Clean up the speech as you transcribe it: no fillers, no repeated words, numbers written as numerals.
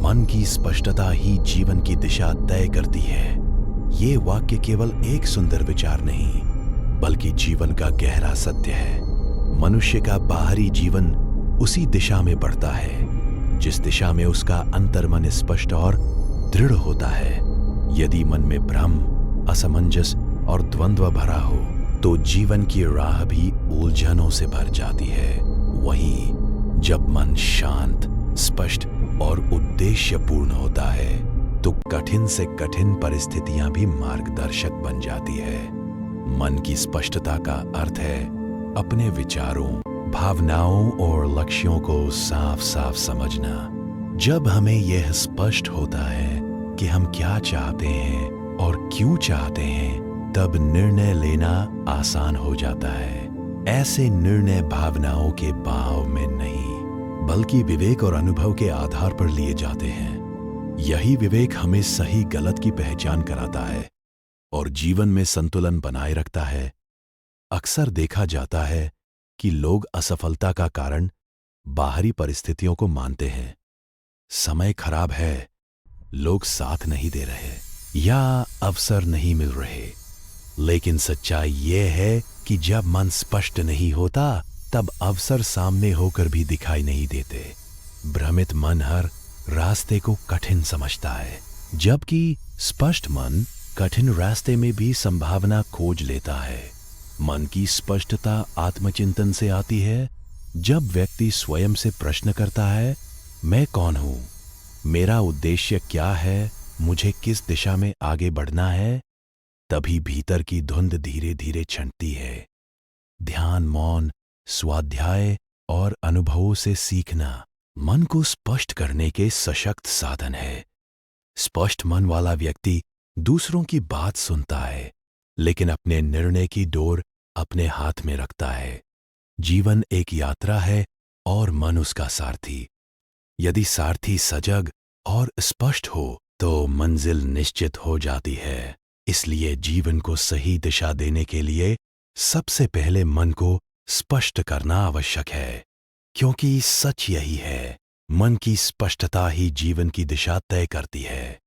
मन की स्पष्टता ही जीवन की दिशा तय करती है। ये वाक्य केवल एक सुंदर विचार नहीं, बल्कि जीवन का गहरा सत्य है। मनुष्य का बाहरी जीवन उसी दिशा में बढ़ता है जिस दिशा में उसका अंतर्मन स्पष्ट और दृढ़ होता है। यदि मन में भ्रम, असमंजस और द्वंद्व भरा हो तो जीवन की राह भी उलझनों से भर जाती है। वहीं जब मन शांत, स्पष्ट और उद्देश्यपूर्ण होता है तो कठिन से कठिन परिस्थितियां भी मार्गदर्शक बन जाती है। मन की स्पष्टता का अर्थ है अपने विचारों, भावनाओं और लक्ष्यों को साफ साफ समझना। जब हमें यह स्पष्ट होता है कि हम क्या चाहते हैं और क्यों चाहते हैं, तब निर्णय लेना आसान हो जाता है। ऐसे निर्णय भावनाओं के बहाव में नहीं, बल्कि विवेक और अनुभव के आधार पर लिए जाते हैं। यही विवेक हमें सही गलत की पहचान कराता है और जीवन में संतुलन बनाए रखता है। अक्सर देखा जाता है कि लोग असफलता का कारण बाहरी परिस्थितियों को मानते हैं। समय खराब है, लोग साथ नहीं दे रहे या अवसर नहीं मिल रहे। लेकिन सच्चाई यह है कि जब मन स्पष्ट नहीं होता तब अवसर सामने होकर भी दिखाई नहीं देते। भ्रमित मन हर रास्ते को कठिन समझता है, जबकि स्पष्ट मन कठिन रास्ते में भी संभावना खोज लेता है। मन की स्पष्टता आत्मचिंतन से आती है। जब व्यक्ति स्वयं से प्रश्न करता है, मैं कौन हूं, मेरा उद्देश्य क्या है, मुझे किस दिशा में आगे बढ़ना है, तभी भीतर की धुंध धीरे धीरे छंटती है। ध्यान, मौन, स्वाध्याय और अनुभवों से सीखना मन को स्पष्ट करने के सशक्त साधन है। स्पष्ट मन वाला व्यक्ति दूसरों की बात सुनता है, लेकिन अपने निर्णय की डोर अपने हाथ में रखता है। जीवन एक यात्रा है और मन उसका सारथी। यदि सारथी सजग और स्पष्ट हो तो मंजिल निश्चित हो जाती है। इसलिए जीवन को सही दिशा देने के लिए सबसे पहले मन को स्पष्ट करना आवश्यक है, क्योंकि सच यही है, मन की स्पष्टता ही जीवन की दिशा तय करती है।